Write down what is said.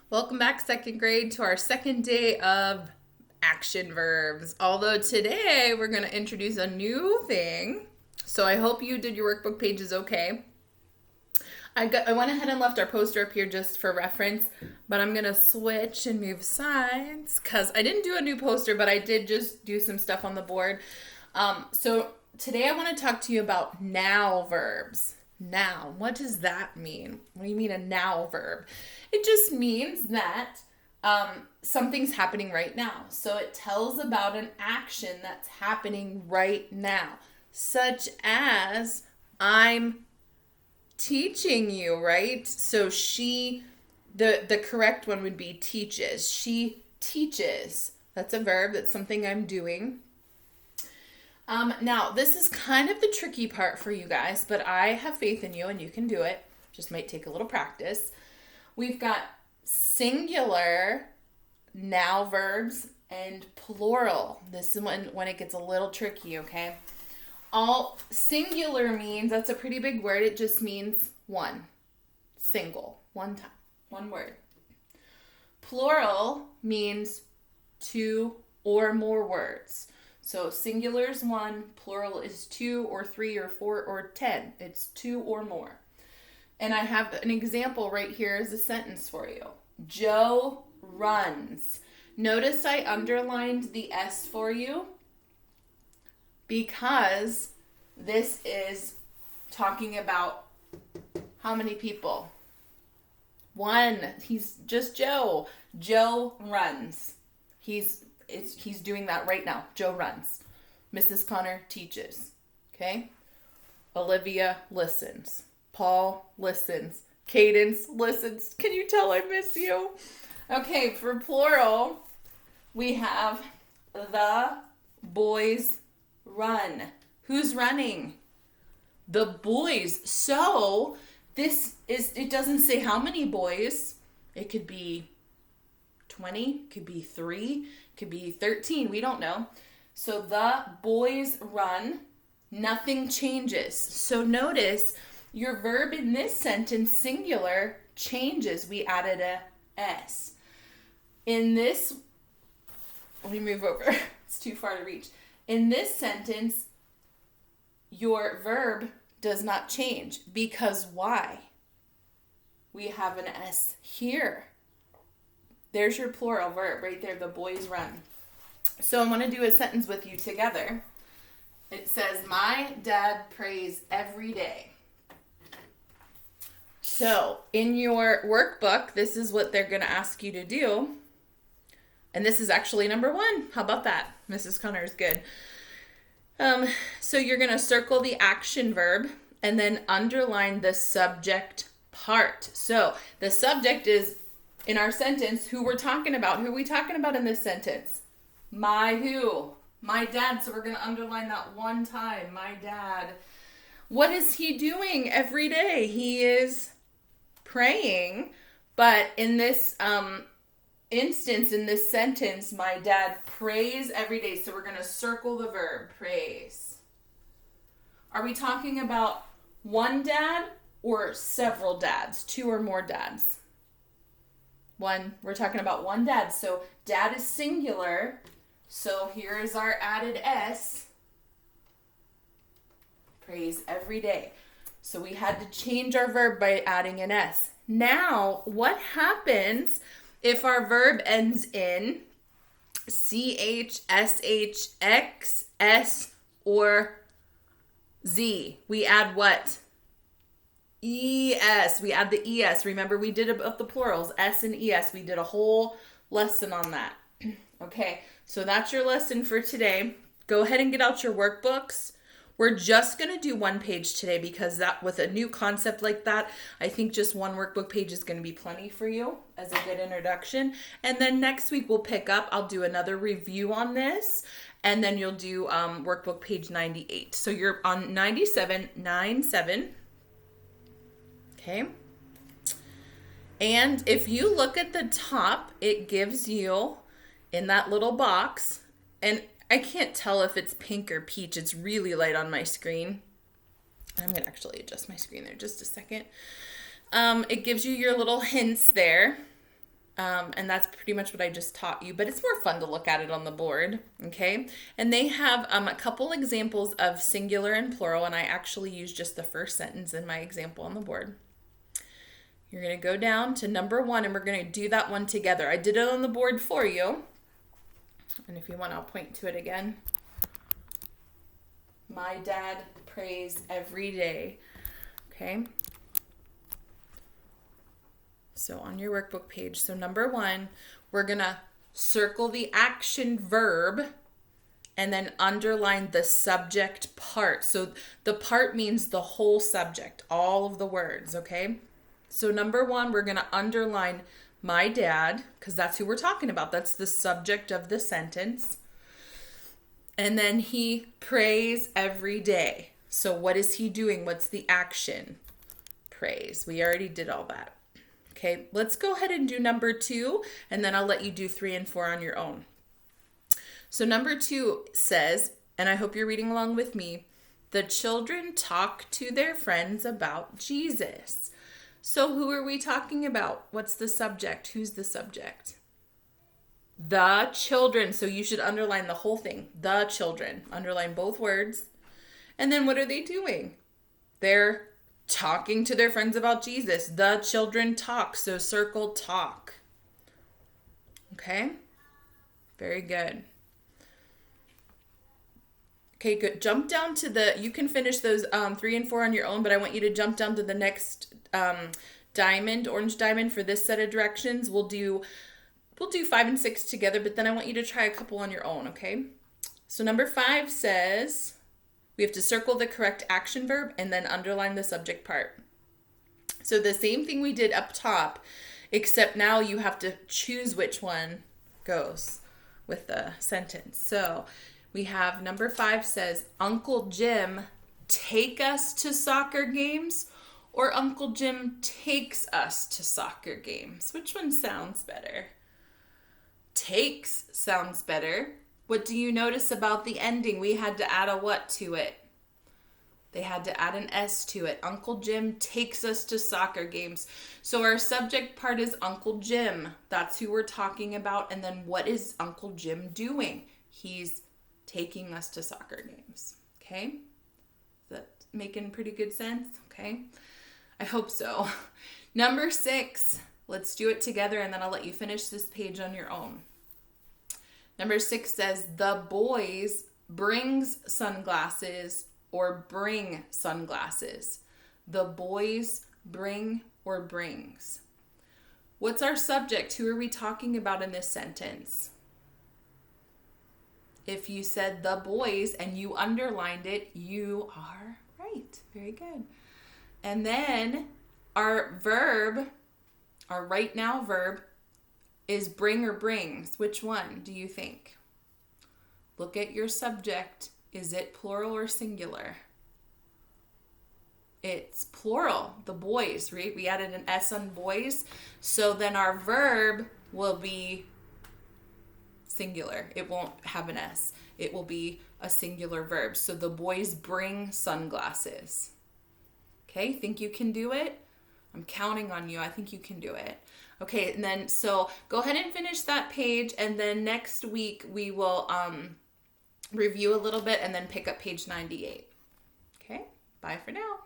Welcome back, second grade, to our second day of action verbs. Although today we're going to introduce a new thing. So I hope you did your workbook pages okay. I went ahead and left our poster up here just for reference, but I'm going to switch and move sides because I didn't do a new poster, but I did just do some stuff on the board. So today I want to talk to you about now verbs. Now, what does that mean? What do you mean a now verb? It just means that something's happening right now. So it tells about an action that's happening right now, such as I'm teaching you, right? So the correct one would be teaches. She teaches. That's a verb. That's something I'm doing. Now, this is kind of the tricky part for you guys, but I have faith in you and you can do it. Just might take a little practice. We've got singular now verbs and plural. This is when it gets a little tricky, okay? All singular means, that's a pretty big word. It just means one. Single. One time. One word. Plural means two or more words. So singular is one, plural is two or three or four or 10. It's two or more. And I have an example right here as a sentence for you. Joe runs. Notice I underlined the S for you because this is talking about how many people? One. He's just Joe. Joe runs. He's doing that right now. Joe runs. Mrs. Connor teaches. Okay? Olivia listens. Paul listens. Cadence listens. Can you tell I miss you? Okay, for plural, we have the boys run. Who's running? The boys. So it doesn't say how many boys. It could be 20, could be 3, could be 13. We don't know. So the boys run. Nothing changes. So notice your verb in this sentence, singular, changes. We added a S. In this, let me move over. It's too far to reach. In this sentence, your verb does not change. Because why? We have an S here. There's your plural verb right there. The boys run. So I want to do a sentence with you together. It says, my dad prays every day. So in your workbook, this is what they're going to ask you to do. And this is actually number 1. How about that? Mrs. Connor is good. So you're going to circle the action verb and then underline the subject part. So the subject is, in our sentence, who we're talking about. Who are we talking about in this sentence? My who? My dad. So we're going to underline that one time. My dad. What is he doing every day? He is praying. But in this instance, in this sentence, my dad prays every day. So we're going to circle the verb, prays. Are we talking about one dad or several dads? 2 or more dads? One. We're talking about one dad. So dad is singular. So here is our added S. Prays every day. So we had to change our verb by adding an S. Now, what happens if our verb ends in CH, SH, X, S, or Z? We add what? ES. We add the ES. Remember, we did about the plurals, S and ES. We did a whole lesson on that. Okay, so that's your lesson for today. Go ahead and get out your workbooks. We're just going to do one page today because that, with a new concept like that, I think just one workbook page is going to be plenty for you as a good introduction. And then next week we'll pick up. I'll do another review on this. And then you'll do workbook page 98. So you're on 97. Okay. And if you look at the top, it gives you in that little box, and I can't tell if it's pink or peach. It's really light on my screen. I'm going to actually adjust my screen there just a second. It gives you your little hints there. And that's pretty much what I just taught you, but it's more fun to look at it on the board, okay? And they have a couple examples of singular and plural, and I actually used just the first sentence in my example on the board. You're going to go down to number 1, and we're going to do that one together. I did it on the board for you, and if you want, I'll point to it again. My dad prays every day, okay? So on your workbook page, so number 1, we're going to circle the action verb and then underline the subject part. So the part means the whole subject, all of the words, okay? So number 1, we're going to underline my dad, because that's who we're talking about. That's the subject of the sentence. And then he prays every day. So what is he doing? What's the action? Prays. We already did all that. Okay, let's go ahead and do number 2, and then I'll let you do 3 and 4 on your own. So number 2 says, and I hope you're reading along with me, the children talk to their friends about Jesus. So who are we talking about? What's the subject? Who's the subject? The children. So you should underline the whole thing. The children. Underline both words. And then what are they doing? They're talking to their friends about Jesus. The children talk. So circle talk. Okay? Very good. Okay, good. Jump down to you can finish those 3 and 4 on your own, but I want you to jump down to the next orange diamond for this set of directions. We'll do 5 and 6 together, but then I want you to try a couple on your own, okay? So number 5 says, we have to circle the correct action verb and then underline the subject part. So the same thing we did up top, except now you have to choose which one goes with the sentence. So we have number 5 says, Uncle Jim take us to soccer games, or Uncle Jim takes us to soccer games. Which one sounds better? Takes sounds better. What do you notice about the ending? We had to add a what to it? They had to add an S to it. Uncle Jim takes us to soccer games. So our subject part is Uncle Jim. That's who we're talking about. And then what is Uncle Jim doing? He's taking us to soccer games. Okay? Is that making pretty good sense? Okay? I hope so. Number 6. Let's do it together, and then I'll let you finish this page on your own. Number 6 says, the boys brings sunglasses or bring sunglasses. The boys bring or brings. What's our subject? Who are we talking about in this sentence? If you said the boys and you underlined it, you are right. Very good. And then our verb, our right now verb, is bring or brings. Which one do you think? Look at your subject. Is it plural or singular? It's plural. The boys, right? We added an S on boys. So then our verb will be singular. It won't have an S. It will be a singular verb. So the boys bring sunglasses. Okay, think you can do it? I'm counting on you. I think you can do it. Okay, and then so go ahead and finish that page, and then next week we will review a little bit and then pick up page 98. Okay, bye for now.